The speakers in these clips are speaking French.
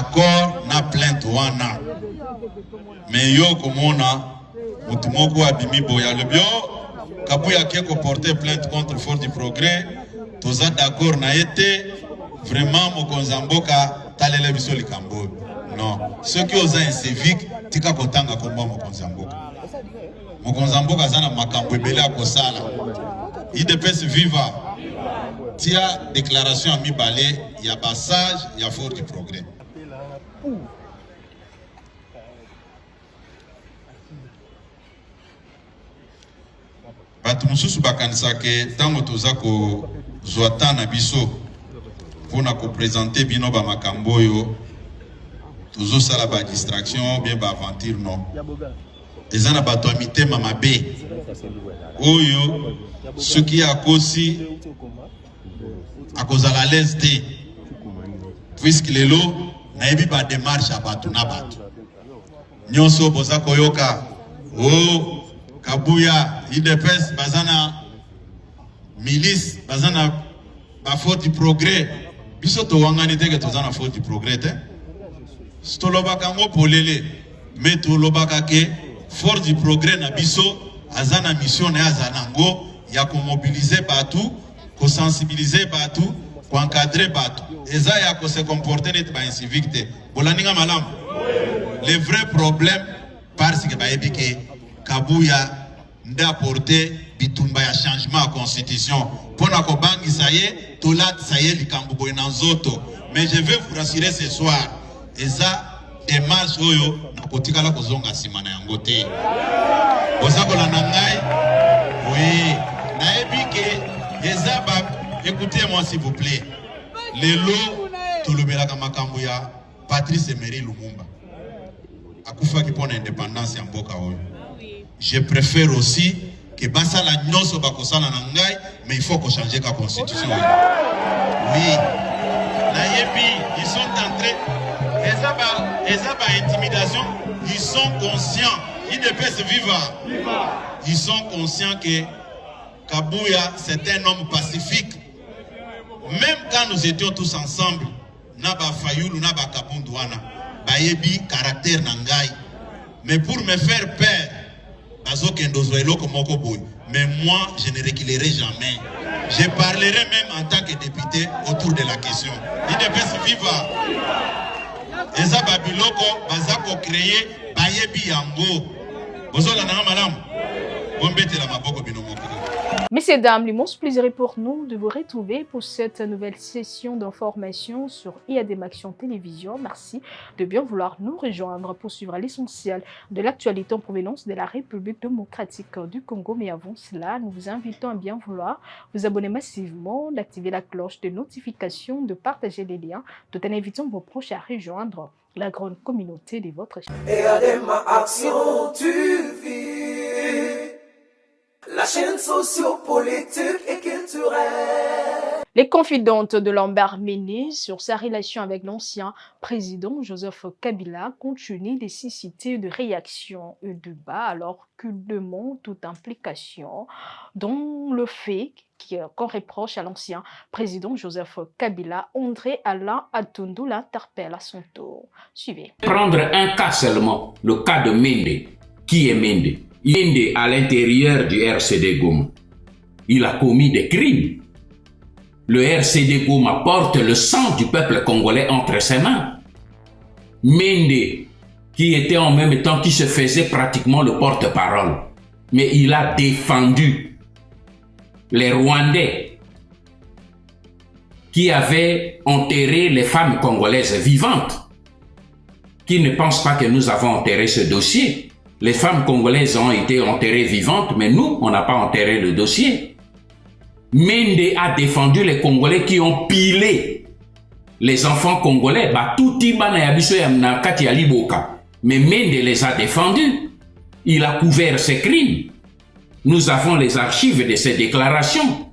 d'accord na plainte wana. Mais yo komona mutumoko abimi boya le bio Kabuya Keko porter plainte contre Fort du Progrès. Tous d'accord na été vraiment Mokonzamboka talele biso likambo. Non, ceux qui osent un civique tika kotanga komba Mokonzamboka. Mokonzamboka zana makambo ebele akosala. IDPS viva. Tia déclaration à Mibale, il y a passage, il y a Fort du Progrès. Batu mususu bakanisa ke tango toza ko zwata na biso pona ko présenter bino ba makambo yo tozo sala ba distraction bien ba aventure non ezana bato amitema mabe oyo soki akosi akozala leste puisque lelo nayebi ba démarche à bato na bato nyonso boza koyoka oh Kabuya, IDPS, bazana milice, bazana ba Fort du Progrès. Biso to wangani teke to zana Fort du Progrès te. Stolobaka ngo polele, mais to lobaka ke Fort du Progrès na biso azana mission na azana ngo ya ko mobiliser batu, ko sensibiliser batu, ko encadrer batu. Eza ya ko se comporter net ba incivique te. Bolaninga malam. Le vrai problème parce que ba ebike Kabuya nda apporter bitumba ya changement à constitution pour na kobangi ça y est tolat ça y est likambo na nzoto mais je vais vous rassurer ce soir eza démarche oyo na kotikala kozonga sima na yango te bozakola na ngai oui na ebike eza ba écoutez-moi s'il vous plaît lelo tolobelaka makambo ya Patrice Emery Lumumba akufa ki pona indépendance ya mboka oyo. Je préfère aussi que Basala Nyoso Bakosala Nangai, mais il faut qu'on change la constitution. Oui. Nayebi, ils sont entrés. Les intimidation, ils sont conscients. Ils ne peuvent se vivre. Ils sont conscients que Kabuya, c'est un homme pacifique. Même quand nous étions tous ensemble, Naba Fayoulou, Naba Kabundouana, Bayebi, caractère Nangai. Mais pour me faire peur, mais moi, je ne reculerai jamais. Je parlerai même en tant que député autour de la question. IDPS viva. Eza babiloko bazako créer bayebi yango. Bozola na madame. Bombete la maboko binomoko. Messieurs, dames, l'immense plaisir est pour nous de vous retrouver pour cette nouvelle session d'information sur IADM Action Télévision. Merci de bien vouloir nous rejoindre pour suivre l'essentiel de l'actualité en provenance de la République démocratique du Congo. Mais avant cela, nous vous invitons à bien vouloir vous abonner massivement, d'activer la cloche de notification, de partager les liens, tout en invitant vos proches à rejoindre la grande communauté de votre chaîne. IADM Action TV. La chaîne socio-politique et culturelle. Les confidentes de Lambert Mene sur sa relation avec l'ancien président Joseph Kabila continuent de susciter de réactions et de débat alors qu'il demande toute implication dans le fait qu'on reproche à l'ancien président Joseph Kabila. André Alain Atundu l'interpelle à son tour. Suivez. Prendre un cas seulement, le cas de Mende. Qui est Mende? Mende à l'intérieur du RCD Goma. Il a commis des crimes. Le RCD Goma porte le sang du peuple congolais entre ses mains. Mende, qui était en même temps, qui se faisait pratiquement le porte-parole, mais il a défendu les Rwandais qui avaient enterré les femmes congolaises vivantes, qui ne pensent pas que nous avons enterré ce dossier. Les femmes congolaises ont été enterrées vivantes, mais nous, on n'a pas enterré le dossier. Mende a défendu les Congolais qui ont pilé les enfants congolais. Mais Mende les a défendus. Il a couvert ses crimes. Nous avons les archives de ces déclarations.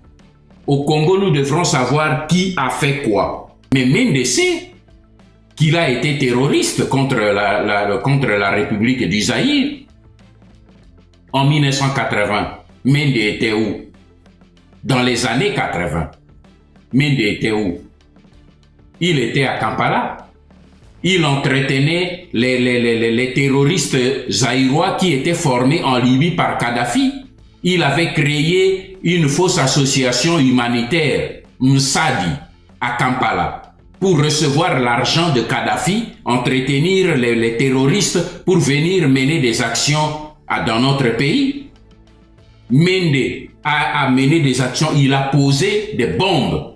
Au Congo, nous devrons savoir qui a fait quoi. Mais Mende sait qu'il a été terroriste contre la République du Zaïre. En 1980, Mende était où? Dans les années 80, Mende était où? Il était à Kampala. Il entretenait les terroristes zaïrois qui étaient formés en Libye par Kadhafi. Il avait créé une fausse association humanitaire, Msadi, à Kampala, pour recevoir l'argent de Kadhafi, entretenir les terroristes pour venir mener des actions dans notre pays. Mende a mené des actions, il a posé des bombes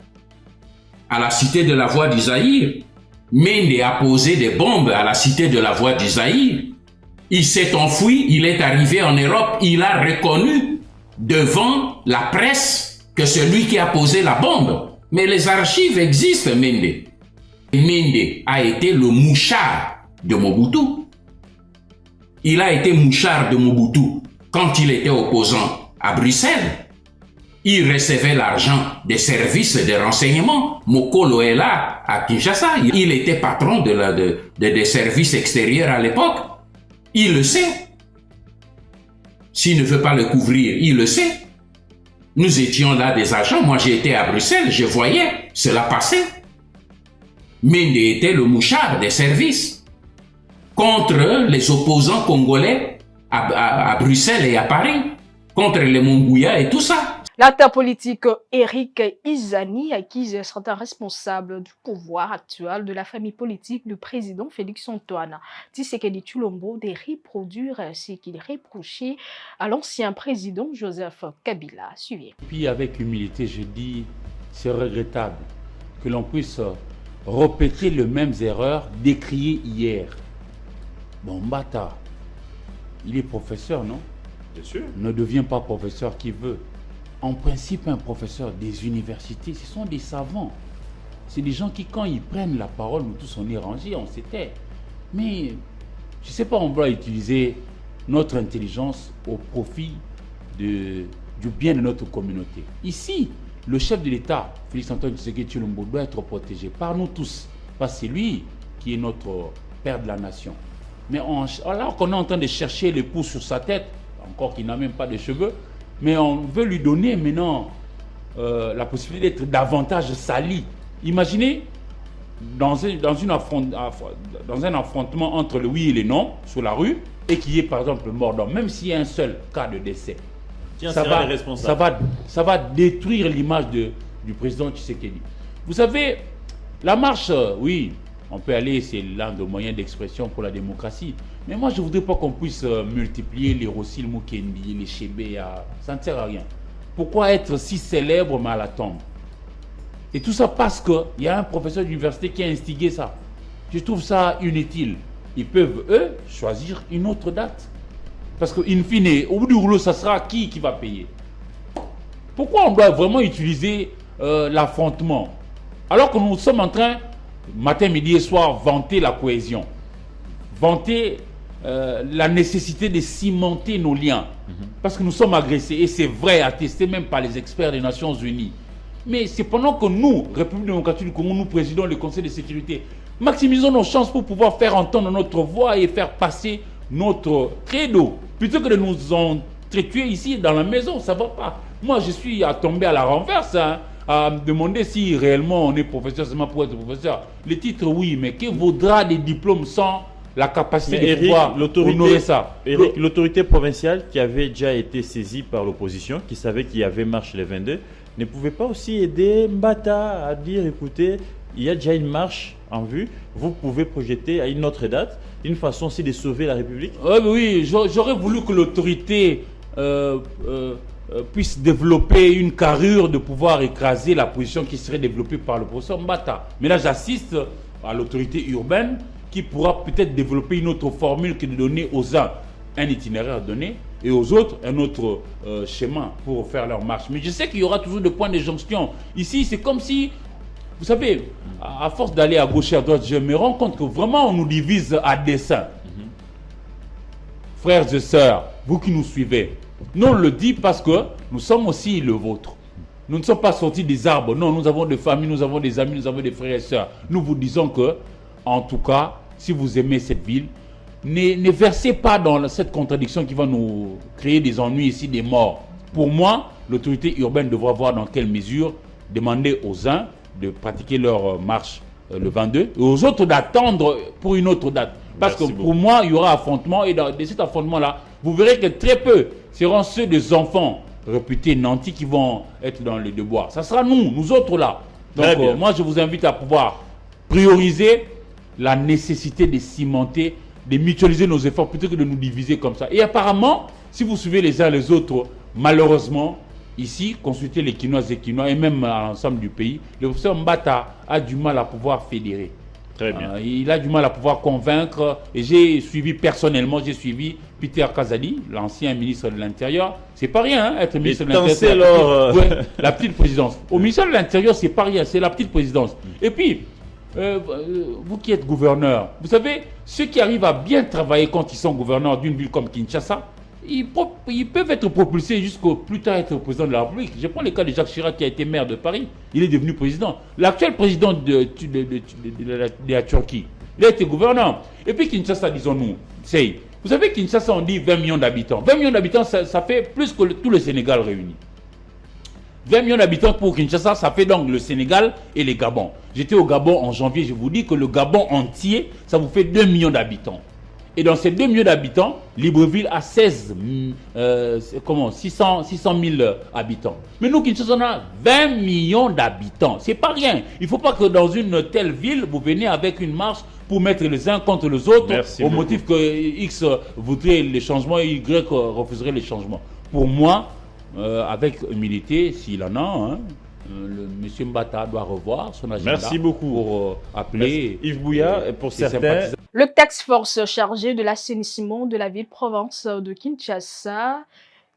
à la cité de la Voix du Zaïre. Mende a posé des bombes à la cité de la Voix du Zaïre. Il s'est enfui, il est arrivé en Europe, il a reconnu devant la presse que celui qui a posé la bombe. Mais les archives existent, Mende. Mende a été le mouchard de Mobutu. Il a été mouchard de Mobutu quand il était opposant à Bruxelles. Il recevait l'argent des services de renseignement. Mokolo est là, à Kinshasa. Il était patron des services extérieurs à l'époque. Il le sait. S'il ne veut pas le couvrir, il le sait. Nous étions là des agents. Moi, j'étais à Bruxelles. Je voyais cela passer. Mende était le mouchard des services contre les opposants congolais à Bruxelles et à Paris, contre les Mongouya et tout ça. L'acteur politique Eric Izani accuse certains responsables du pouvoir actuel de la famille politique du président Félix-Antoine Tshisekedi Tshilombo de reproduire ce qu'il reprochait à l'ancien président Joseph Kabila. Suivez. Puis avec humilité, je dis, c'est regrettable que l'on puisse répéter les mêmes erreurs décriées hier. Bon, Mbata, il est professeur, non? Bien sûr. Ne devient pas professeur qui veut. En principe, un professeur des universités, ce sont des savants. C'est des gens qui, quand ils prennent la parole, nous tous on est rangés, on se tait. Mais, je ne sais pas, on doit utiliser notre intelligence au profit du bien de notre communauté. Ici, le chef de l'État, Félix-Antoine Tshisekedi Tshilombo, doit être protégé par nous tous. Parce que c'est lui qui est notre père de la nation. Mais alors qu'on est en train de chercher les pouces sur sa tête, encore qu'il n'a même pas de cheveux, mais on veut lui donner maintenant la possibilité d'être davantage sali. Imaginez, dans un affrontement entre le oui et le non sur la rue, et qu'il y ait par exemple mort d'homme, même s'il y a un seul cas de décès, ça va détruire l'image du président Tshisekedi. Vous savez, la marche, oui, on peut aller, c'est l'un des moyens d'expression pour la démocratie. Mais moi, je ne voudrais pas qu'on puisse multiplier les Rossil Mukendi, les Chébé, ça ne sert à rien. Pourquoi être si célèbre mais à la tombe? Et tout ça parce qu'il y a un professeur d'université qui a instigé ça. Je trouve ça inutile. Ils peuvent, eux, choisir une autre date. Parce qu'in fine, au bout du rouleau, ça sera qui va payer? Pourquoi on doit vraiment utiliser l'affrontement? Alors que nous sommes en train, matin, midi et soir, vanter la cohésion. Vanter la nécessité de cimenter nos liens. Parce que nous sommes agressés. Et c'est vrai, attesté même par les experts des Nations Unies. Mais c'est pendant que nous, République démocratique du Congo, nous présidons le Conseil de sécurité, maximisons nos chances pour pouvoir faire entendre notre voix et faire passer notre credo. Plutôt que de nous entretuer ici dans la maison, ça ne va pas. Moi, je suis à tomber à la renverse, à me demander si réellement on est professeur seulement pour être professeur. Le titre, oui, mais que vaudra des diplômes sans la capacité de pouvoir honorer ça? Eric, l'autorité provinciale qui avait déjà été saisie par l'opposition, qui savait qu'il y avait marche les 22, ne pouvait pas aussi aider Mbata à dire, écoutez, il y a déjà une marche en vue, vous pouvez projeter à une autre date, une façon aussi de sauver la République? Oui, j'aurais voulu que l'autorité puisse développer une carrure de pouvoir écraser la position qui serait développée par le professeur Mbata. Mais là, j'assiste à l'autorité urbaine qui pourra peut-être développer une autre formule que de donner aux uns un itinéraire donné et aux autres un autre schéma pour faire leur marche. Mais je sais qu'il y aura toujours des points de jonction. Ici, c'est comme si, vous savez, à force d'aller à gauche et à droite, je me rends compte que vraiment on nous divise à dessein. Frères et sœurs, vous qui nous suivez, nous on le dit parce que nous sommes aussi le vôtre. Nous ne sommes pas sortis des arbres. Non, nous avons des familles, nous avons des amis, nous avons des frères et sœurs. Nous vous disons que, en tout cas, si vous aimez cette ville, ne versez pas dans cette contradiction qui va nous créer des ennuis ici, des morts. Pour moi, l'autorité urbaine devra voir dans quelle mesure demander aux uns de pratiquer leur marche le 22, et aux autres d'attendre pour une autre date. Parce Merci que pour beaucoup. moi, il y aura affrontement, et dans cet affrontement-là, vous verrez que très peu seront ceux des enfants réputés nantis qui vont être dans les devoirs. Ça sera nous autres là. Très Donc bien. moi, je vous invite à pouvoir prioriser la nécessité de cimenter, de mutualiser nos efforts plutôt que de nous diviser comme ça. Et apparemment, si vous suivez les uns les autres, malheureusement, ici, consultez les Quinois et Quinois et même à l'ensemble du pays, le professeur Mbata a du mal à pouvoir fédérer. Très bien. Il a du mal à pouvoir convaincre. Et j'ai suivi personnellement, Peter Kazadi, l'ancien ministre de l'Intérieur. C'est pas rien, hein, être ministre de l'Intérieur. Ouais, la petite présidence. Au ministère de l'Intérieur, c'est pas rien, c'est la petite présidence. Et puis, vous qui êtes gouverneur, vous savez, ceux qui arrivent à bien travailler quand ils sont gouverneurs d'une ville comme Kinshasa, ils peuvent être propulsés jusqu'au plus tard être président de la République. Je prends le cas de Jacques Chirac qui a été maire de Paris. Il est devenu président. L'actuel président de la Turquie, il a été gouverneur. Et puis Kinshasa, disons-nous, vous savez, Kinshasa, on dit 20 millions d'habitants. 20 millions d'habitants, ça fait plus que tout le Sénégal réuni. 20 millions d'habitants pour Kinshasa, ça fait donc le Sénégal et les Gabon. J'étais au Gabon en janvier, je vous dis que le Gabon entier, ça vous fait 2 millions d'habitants. Et dans ces 2 millions d'habitants, Libreville a 600 000 habitants. Mais nous, Kinshasa, on a 20 millions d'habitants. C'est pas rien. Il ne faut pas que dans une telle ville, vous venez avec une marche pour mettre les uns contre les autres. Merci au beaucoup. motif que X voudrait les changements et Y refuserait les changements. Pour moi, avec humilité, s'il en a, hein, le monsieur Mbata doit revoir son agenda. Merci beaucoup. Pour appeler Yves Bouya, pour certains, Le task force chargé de l'assainissement de la ville-province de Kinshasa,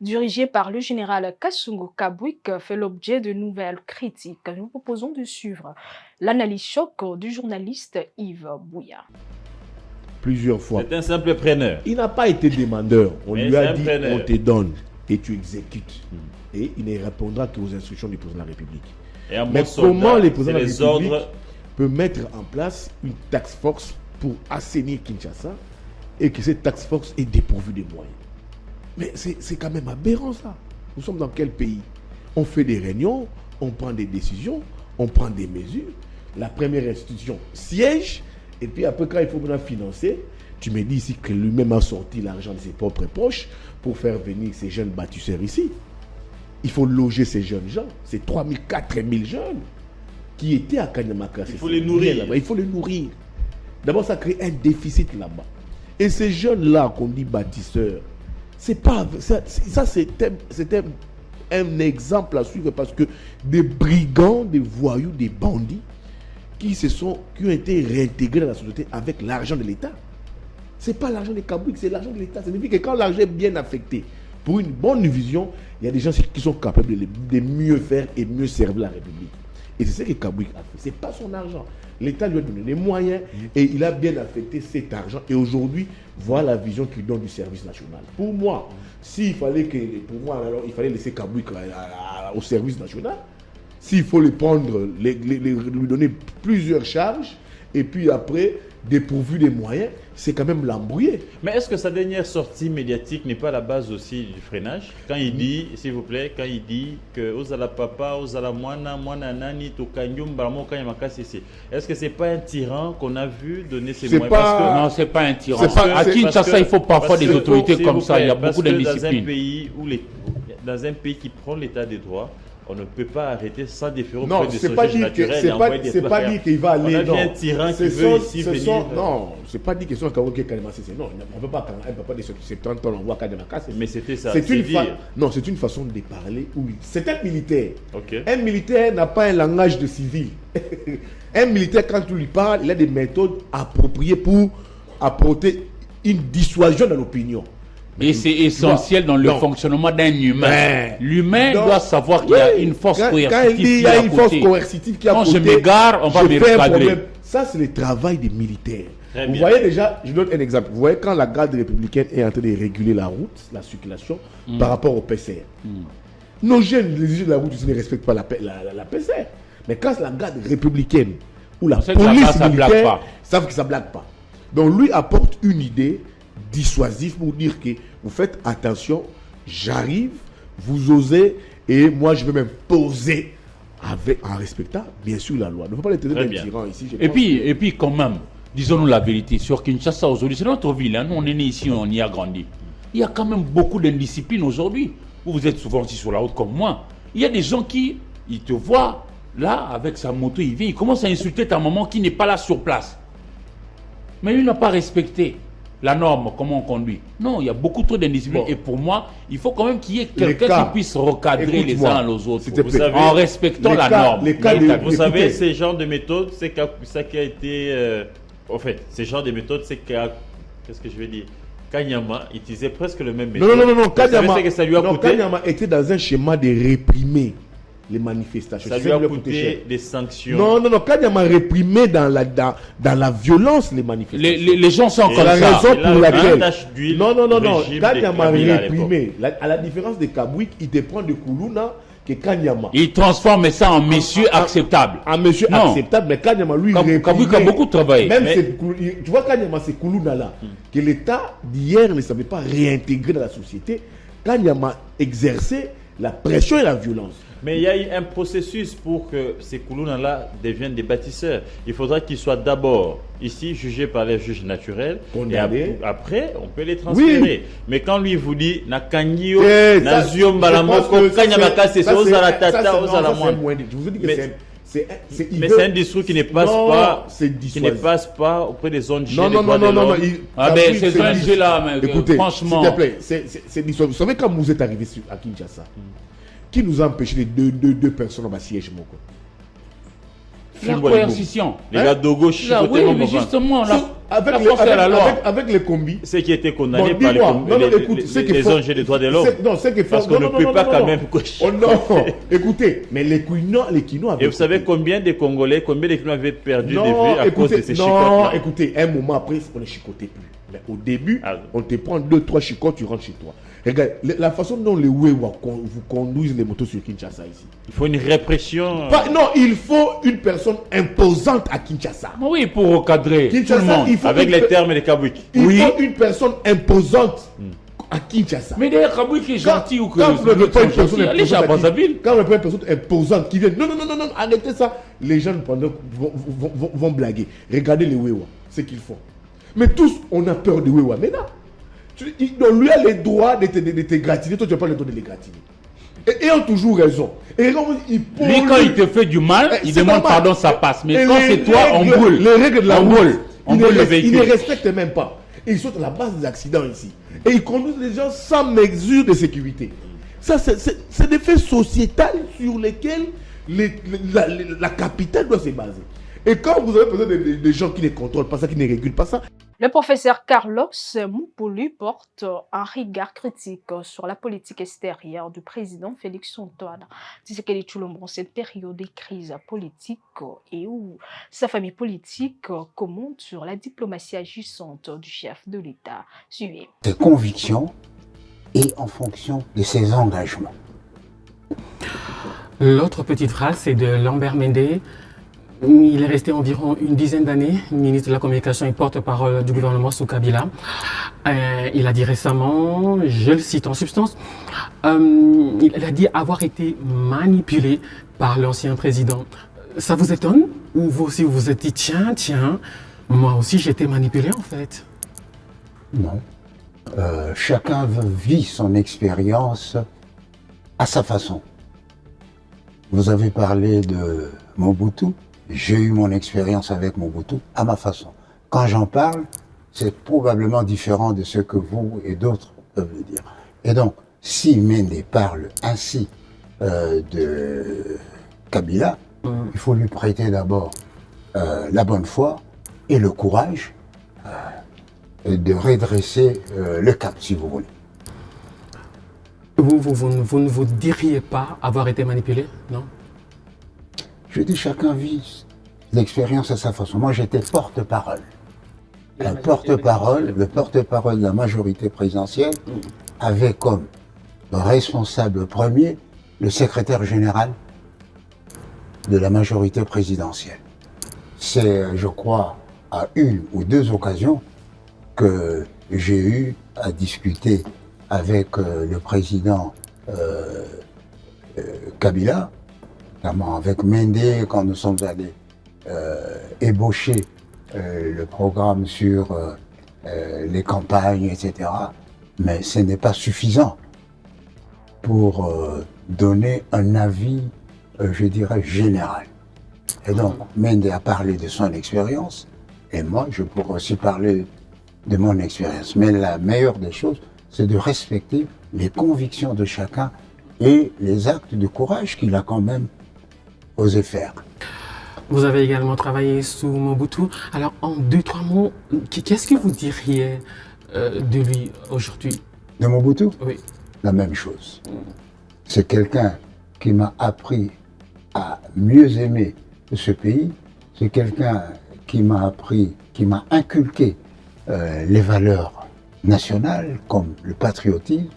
dirigé par le général Kassungo Kabwik, fait l'objet de nouvelles critiques. Nous proposons de suivre l'analyse choc du journaliste Yves Bouya. Plusieurs fois. c'est un simple preneur. Il n'a pas été demandeur. On Mais lui c'est a un dit preneur. on te donne et tu exécutes. Et il ne répondra qu'aux instructions du président de la République. Et un Mais bon soldat, comment les présidents c'est de la les République ordres. peuvent mettre en place une task force pour assainir Kinshasa et que cette task force est dépourvue de moyens? Mais c'est quand même aberrant ça. Nous sommes dans quel pays? On fait des réunions, on prend des décisions, on prend des mesures. La première institution siège et puis après quand il faut maintenant financer, tu me dis ici que lui-même a sorti l'argent de ses propres poches pour faire venir ces jeunes bâtisseurs ici. Il faut loger ces jeunes gens. C'est 3 000, 4 000 jeunes qui étaient à Kanyamaka. Il faut les nourrir. Là-bas. Il faut les nourrir. D'abord, ça crée un déficit là-bas. Et ces jeunes-là qu'on dit bâtisseurs, c'est pas c'était un exemple à suivre parce que des brigands, des voyous, des bandits qui ont été réintégrés dans la société avec l'argent de l'État. C'est pas l'argent des Kabouik, c'est l'argent de l'État. Ça signifie que quand l'argent est bien affecté pour une bonne vision, il y a des gens qui sont capables de mieux faire et mieux servir la République. Et c'est ce que Kabouik a fait. C'est pas son argent. L'État lui a donné les moyens et il a bien affecté cet argent. Et aujourd'hui, voilà la vision qu'il donne du service national. Pour moi, il fallait laisser Kabouik au service national. S'il faut les prendre, lui donner plusieurs charges, et puis après, dépourvu des moyens, c'est quand même l'embrouiller. Mais est-ce que sa dernière sortie médiatique n'est pas la base aussi du freinage? Quand il dit, s'il vous plaît, quand il dit que Ozala papa, Ozala mwana nani, Tokanyum, Baramo, Kanyamaka, est-ce que c'est pas un tyran qu'on a vu donner ses moyens? Non, c'est pas un tyran. C'est pas- À Kinshasa, il faut parfois des autorités comme ça. Il y a beaucoup d'indiscipline. Dans un pays qui prend l'état des droits, on ne peut pas arrêter sans déférer Non, auprès de c'est son pas juge dit naturel que et c'est envoyer des pas affaires. dit qu'il va aller. On a vu Non, un tyran qui Ce veut sont- ici ce venir. sont- non, c'est pas dit que c'est un Kawo qui est Kalema Sissé. Non, on ne peut pas un papa de 70 ans l'envoie Kalema Sissé. Mais c'était ça. C'est une dire. non, c'est une façon de parler. Oui, c'est un militaire. Ok. Un militaire n'a pas un langage de civil. Un militaire, quand tu lui parles, il a des méthodes appropriées pour apporter une dissuasion dans l'opinion. Et c'est essentiel dans le Non. fonctionnement d'un humain. Mais- L'humain Non. doit savoir qu'il y a Oui, une force quand il coercitive dit il y qui est a à une force côté. coercitive qui est à Quand côté, je m'égare, on va je me fais un recadrer. problème. Ça, c'est le travail des militaires. Très Vous bien. voyez déjà, je donne un exemple. Vous voyez quand la garde républicaine est en train de réguler la route, la circulation, par rapport au PCR. Nos jeunes, les jeunes de la route, ils ne respectent pas la PCR. Mais quand c'est la garde républicaine ou la sait que la police garde, ça blague militaire, pas. ils savent que ça ne blague pas. Donc lui apporte une idée dissuasive pour dire que vous faites attention, j'arrive, vous osez, et moi je vais m'imposer en respectant bien sûr la loi. Il ne faut pas les traiter Très des bien. tyrans ici. Et puis quand même, disons-nous la vérité, sur Kinshasa aujourd'hui, c'est notre ville, hein. Nous on est né ici, on y a grandi. Il y a quand même beaucoup d'indiscipline aujourd'hui. Vous êtes souvent aussi sur la route comme moi. Il y a des gens qui, ils te voient là, avec sa moto, il vient, il commence à insulter ta maman qui n'est pas là sur place. Mais lui n'a pas respecté la norme, comment on conduit. Non, il y a beaucoup trop d'indiscipline. Bon. Et pour moi, il faut quand même qu'il y ait Les quelqu'un cas, qui puisse recadrer les écoute-moi, uns aux autres. s'il te plaît. savez, en respectant les la cas- norme. les cas Mais de- t'as- Vous Écoutez. savez, ces genres de méthodes, c'est ça qui a été... en fait, ces genres de méthodes, c'est qu'est-ce que je vais dire, Kanyama utilisait presque le même méthode. Non. Vous savez Kanyama, ce que ça lui a non, coûté? Kanyama était dans un schéma de réprimer les manifestations. Ça C'est lui a qui cher. coûté des sanctions. Non, Kanyama réprimait dans la violence les manifestations. les gens sont Et comme la ça. raison Et là, pour la laquelle. tache d'huile Non. du régime de Kanyama Kabila à réprimait. À la différence de Kabouik, il te prend de Koulouna que Kanyama. Il transforme ça en monsieur acceptable. Un monsieur Non. acceptable, mais Kanyama lui Kabouik réprimait. a beaucoup travaillé. Même Mais- tu vois Kanyama, c'est Koulouna là, que l'État d'hier ne savait pas réintégrer dans la société. Kanyama exerçait la pression et la violence. Mais il y a eu un processus pour que ces Koulouna-là deviennent des bâtisseurs. Il faudra qu'ils soient d'abord ici jugés par les juges naturels. Condamnés. Et après, on peut les transférer. Mais quand lui vous dit Nakanyio, Nazio Je pense Mbalamoko, que ça, Kanyamaka, c'est ça, Ozaratata, ça, c'est Ozaramouane. moins. Je vous ai dit que Mais- c'est un discours qui ne passe Non, pas, c'est qui dissuasif. ne passe pas auprès des ONG. Non, des droits de l'homme. Ah ben, ces ONG-là, mais, écoutez, franchement. s'il te plaît, c'est dissuasif. Vous savez, quand vous êtes arrivé à Kinshasa, qui nous a empêché les deux personnes à siège Moko? La coercition. Les gars Dogo, Là, oui, mais justement, la force et la loi. Avec les combis. ceux qui étaient condamnés Bon, par dis-moi, les ONG des droits de l'homme. Parce qu'on ne peut pas quand même cocher. Oh non, écoutez, mais les Kino avaient. Et vous savez combien de Congolais avaient perdu de vue Non, à cause de ces non, chicottes-là? écoutez, un moment après, on ne chicotait plus. Mais au début, Ah. on te prend 2-3 chicottes, tu rentres chez toi. Regarde, la façon dont les Wewa vous conduisent les motos sur Kinshasa ici. Il faut une répression. Non, il faut une personne imposante à Kinshasa. Oui, pour recadrer tout le Kinshasa, monde. il faut Avec une les pe- termes de Kabouik. Il Oui. faut une personne imposante à Kinshasa. Mais d'ailleurs, Kabouik est gentil ou que quand vous n'avez pas une personne gentil, allez chez imposante à Brazzaville. quand vous n'avez pas une personne imposante qui vient, non, arrêtez ça. Les gens vont blaguer. Regardez les Wewa, ce qu'ils font. Mais tous, on a peur de Wewa. Mais non. Donc lui a les droits de te gratiner, toi tu n'as pas le droit de les gratiner. Et ils ont toujours raison. Et quand il Lui, quand il te fait du mal, il c'est demande normal. pardon, ça passe. Mais Et quand les c'est toi, on règles- brûle. Les règles de la On route, brûle. On brûle le Ils véhicule. ne respectent même pas. Et ils sont à la base des accidents ici. Et ils conduisent les gens sans mesure de sécurité. Ça, c'est des faits sociétals sur lesquels la capitale doit se baser. Et quand vous avez besoin de gens qui ne contrôlent pas ça, qui ne régulent pas ça, Le professeur Carlos Moupoulu porte un regard critique sur la politique extérieure du président Félix Antoine Tshisekedi Tshilombo en cette période de crise politique et où sa famille politique commente sur la diplomatie agissante du chef de l'État. Suivez. Ses convictions et en fonction de ses engagements. L'autre petite phrase, c'est de Lambert Mende. Il est resté environ une dizaine d'années ministre de la Communication et porte-parole du gouvernement sous Kabila. Il a dit récemment, je le cite en substance, il a dit avoir été manipulé par l'ancien président. Ça vous étonne? Ou vous aussi vous vous êtes dit, tiens, moi aussi j'ai été manipulé en fait? Non. Chacun vit son expérience à sa façon. Vous avez parlé de Mobutu. J'ai eu mon expérience avec Mobutu à ma façon. Quand j'en parle, c'est probablement différent de ce que vous et d'autres peuvent le dire. Et donc, si Mende parle ainsi de Kabila, il faut lui prêter d'abord la bonne foi et le courage de redresser le cap, si vous voulez. Vous ne vous diriez pas avoir été manipulé, non? Je dis chacun vit l'expérience à sa façon. Moi, j'étais porte-parole. Le porte-parole de la majorité présidentielle avait comme responsable premier le secrétaire général de la majorité présidentielle. C'est, je crois, à une ou deux occasions que j'ai eu à discuter avec le président Kabila notamment avec Mende, quand nous sommes allés ébaucher le programme sur les campagnes, etc. Mais ce n'est pas suffisant pour donner un avis, je dirais, général. Et donc, Mende a parlé de son expérience, et moi, je pourrais aussi parler de mon expérience. Mais la meilleure des choses, c'est de respecter les convictions de chacun et les actes de courage qu'il a quand même osé faire. Vous avez également travaillé sous Mobutu. Alors, en 2-3 mots, qu'est-ce que vous diriez de lui aujourd'hui? De Mobutu? Oui. La même chose. C'est quelqu'un qui m'a appris à mieux aimer ce pays. C'est quelqu'un qui m'a appris, qui m'a inculqué les valeurs nationales comme le patriotisme,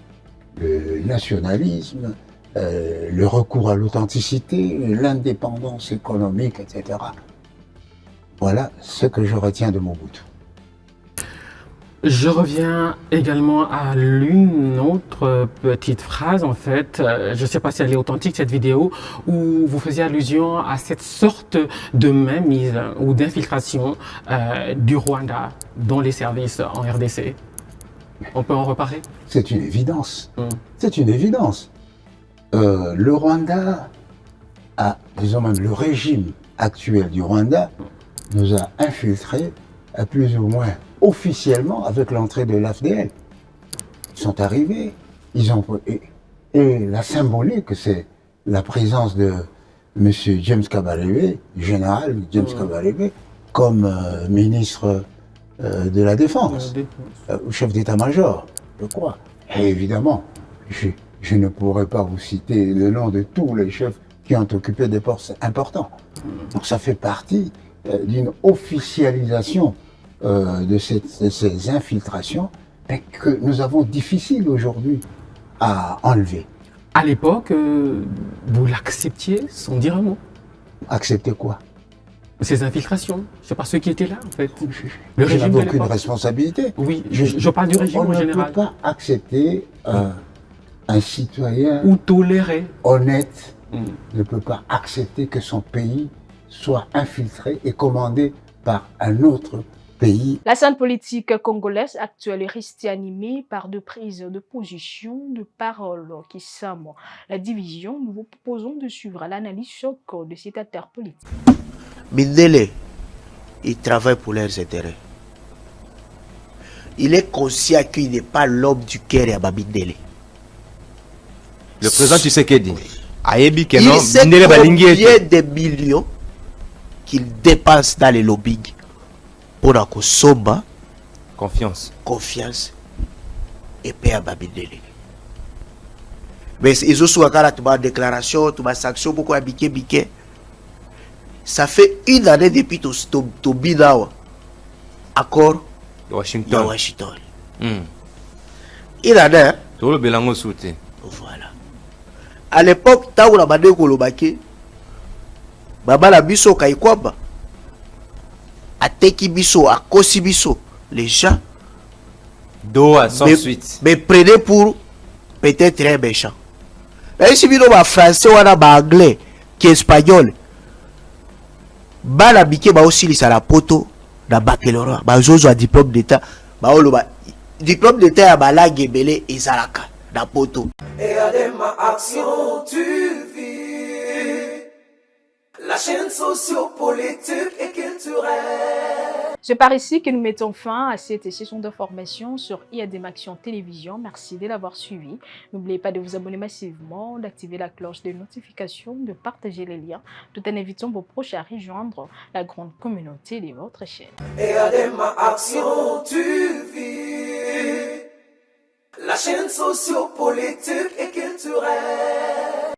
le nationalisme, le recours à l'authenticité, l'indépendance économique, etc. Voilà ce que je retiens de Mobutu. Je reviens également à l'une autre petite phrase, en fait. Je ne sais pas si elle est authentique, cette vidéo, où vous faisiez allusion à cette sorte de mainmise ou d'infiltration du Rwanda dans les services en RDC. On peut en reparler? C'est une évidence. C'est une évidence. Le Rwanda disons même le régime actuel du Rwanda, nous a infiltrés à plus ou moins officiellement avec l'entrée de l'AFDL. Ils sont arrivés, et la symbolique, c'est la présence de M. James Kabarebe, général James Kabarebe, comme ministre de la Défense, chef d'état-major, je crois. Et évidemment, je ne pourrais pas vous citer le nom de tous les chefs qui ont occupé des postes importants. Donc ça fait partie d'une officialisation de ces infiltrations que nous avons difficile aujourd'hui à enlever. À l'époque, vous l'acceptiez sans dire un mot? Accepter quoi? Ces infiltrations, c'est pas ceux qui étaient là en fait. Le régime n'avait aucune responsabilité. Oui, je parle du régime en général. On ne peut pas accepter un citoyen ou tolérer honnête ne peut pas accepter que son pays soit infiltré et commandé par un autre pays. La scène politique congolaise actuelle est restée animée par de prises de position, de paroles qui sèment la division. Nous vous proposons de suivre l'analyse choc de cet acteur politique. Mindele, il travaille pour leurs intérêts. Il est conscient qu'il n'est pas l'homme du Caire à Babindele. Le président Tshisekedi il sait combien de millions qu'il dépense dans les lobbying pour la confiance et paix à Babindele. Mais ils ont soit une déclaration, une sanction, beaucoup à biquet. Ça fait une année depuis ton bilan accord de Washington. Il en a. Voilà. À l'époque, quand on a bandé Kolobake, Baba la biso Kaikwaba, a Teki biso, a Kosi biso, les gens. Doa sans suite. Mais prenez pour peut-être très méchant. Mais si vous avez français ou anglais, qui est espagnol, bala biké ba aussi li sala poto na baccalauréat ba zozo a diplôme d'état ba oloba diplôme d'état ya bala gebele ezalaka na poto. Et à des actions tu vis la chaîne socio-politique et culturelle. C'est par ici que nous mettons fin à cette session d'information sur IADM Action Télévision. Merci de l'avoir suivi. N'oubliez pas de vous abonner massivement, d'activer la cloche de notification, de partager les liens, tout en invitant vos proches à rejoindre la grande communauté de votre chaîne. IADM Action tu vis la chaîne socio-politique et culturelle.